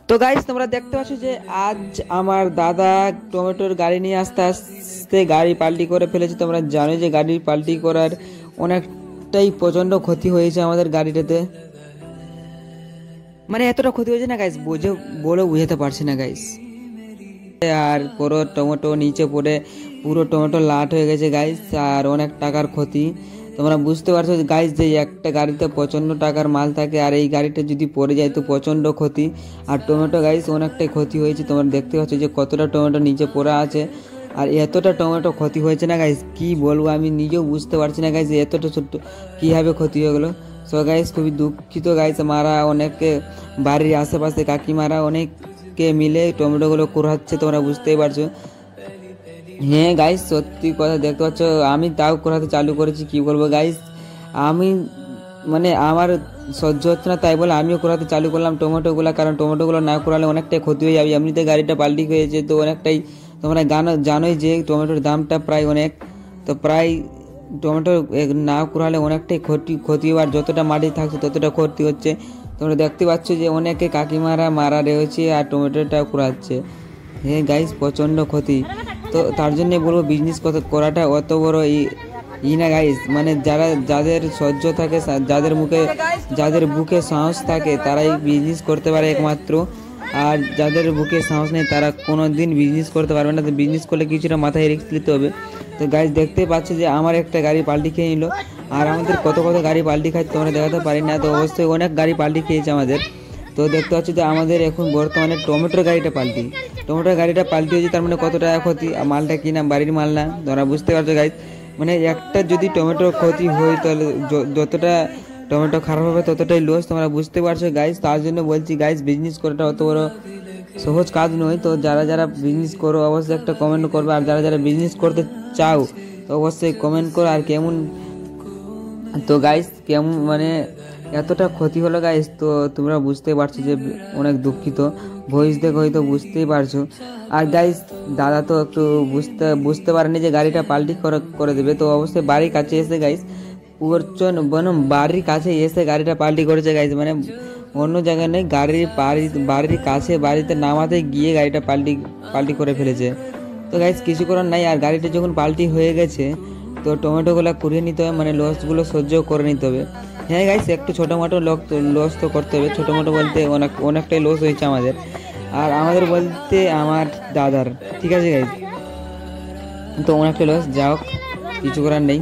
তো গাইস তোমরা দেখতে পাচ্ছ যে আজ আমার দাদা টমেটোর গাড়ি নিয়ে আস্তে আস্তে গাড়ি পাল্টি করে ফেলেছে। তোমরা জানো যে গাড়ি পাল্টি করার অনেকটাই প্রচন্ড ক্ষতি হয়েছে আমাদের গাড়িটাতে, মানে এতটা ক্ষতি হয়েছে না গাইস, বলে বুঝাতে পারছি না গাইস। আর পুরো টমেটো নিচে পড়ে পুরো টমেটো লাট হয়ে গেছে গাইস, আর অনেক টাকার ক্ষতি। তোমরা বুঝতে পারছো গাইস যে একটা গাড়িতে প্রচণ্ড টাকার মাল থাকে, আর এই গাড়িটা যদি পড়ে যায় তো প্রচণ্ড ক্ষতি। আর টমেটো গাইস অনেকটাই ক্ষতি হয়েছে, তোমরা দেখতে পাচ্ছ যে কতটা টমেটো নিচে পড়ে আছে। আর এতটা টমেটো ক্ষতি হয়েছে না গাইস, কি বলবো আমি নিজেও বুঝতে পারছি না গাইস এতটা ছোট্ট কীভাবে ক্ষতি হয়ে গেলো। সো গাইস খুবই দুঃখিত গাইস, মারা অনেকে বাড়ির আশেপাশে কাকিমারা অনেককে মিলে টমেটোগুলো কুড়াচ্ছে, তোমরা বুঝতেই পারছো। হ্যাঁ গাইস সত্যি কথা, দেখতে পাচ্ছ আমি তাও করাতে চালু করেছি, কি বলবো গাইস আমি মানে আমার সহ্য হচ্ছে না, তাই বলে আমিও করাতে চালু করলাম টমেটোগুলো, কারণ টমেটোগুলো না করালে অনেকটাই ক্ষতি হয়ে যাবে। এমনিতে গাড়িটা পাল্টি হয়েছে তো অনেকটাই, তোমরা জানোই যে টমেটোর দামটা প্রায় অনেক, তো প্রায় টমেটো না করালে অনেকটাই ক্ষতি হওয়ার, যতটা মাটি থাকছে ততটা ক্ষতি হচ্ছে। তোমরা দেখতে পাচ্ছ যে অনেকে কাকিমারা মারা রয়েছে আর টমেটোটাও কুড়াচ্ছে। হ্যাঁ গাইস প্রচণ্ড ক্ষতি। তো তার জন্য বলবো বিজনেস করাটা অত বড় না গাইস, মানে যাদের সহ্য থাকে, যাদের বুকে সাহস থাকে তারাই বিজনেস করতে পারে একমাত্র, আর যাদের বুকে সাহস নেই তারা কোনো দিন বিজনেস করতে পারবে না। তো বিজনেস করলে কিছুটা মাথায় রিস্ক নিতে হবে। তো গাইস দেখতে পাচ্ছ যে আমার একটা গাড়ি পাল্টি খেয়ে নিল, আর আমাদের কত গাড়ি পাল্টি খাচ্ছে তোমরা দেখাতে পারি না, তো অবশ্যই অনেক গাড়ি পাল্টি খেয়েছে আমাদের। তো দেখতে পাচ্ছি যে আমাদের এখন বর্তমানে টমেটোর গাড়িটা পাল্টি হয়েছে, তার মানে কত টাকা ক্ষতি। মালটা কিনা বাড়ির মাল না, তোমরা বুঝতে পারছো গাইস। মানে একটা যদি টমেটো ক্ষতি হয় তাহলে যতটা টমেটো খারাপ হবে ততটাই লস, তোমরা বুঝতে পারছো গাইস। তার জন্য বলছি গাইস বিজনেস করাটা অত বড় সহজ কাজ নয়। তো যারা বিজনেস করো অবশ্যই একটা কমেন্ট করবে, আর যারা বিজনেস করতে চাও তো অবশ্যই কমেন্ট করো। আর কেমন তো গাইস কেমন মানে এতটা ক্ষতি হলো গাইস, তো তোমরা বুঝতেই পারছো যে অনেক দুঃখিত, ভয়েস দেখে হয়তো বুঝতেই পারছো। আর গাইস দাদা তো একটু বুঝতে পারেনি যে গাড়িটা পাল্টি করে দেবে, তো অবশ্যই বাড়ির কাছে এসে গাইস বাড়ির কাছে এসে গাড়িটা পাল্টি করেছে গাইস, মানে অন্য জায়গায় নেই, বাড়ির কাছে বাড়িতে নামাতে গিয়ে গাড়িটা পাল্টি করে ফেলেছে। তো গাইস কিছু করার নাই, আর গাড়িটা যখন পাল্টি হয়ে গেছে তো টমেটোগুলো কুড়িয়ে নিতে হবে, মানে লসগুলো সহ্য করে নিতে হবে। হ্যাঁ গাইস একটু ছোটো মোটো লস তো করতে হবে, ছোটো মোটো বলতে অনেকটাই লস হয়েছে আমাদের, আর আমাদের বলতে আমার দাদার, ঠিক আছে গাইস, তো অনেকটা লস, যাও কিছু করার নেই।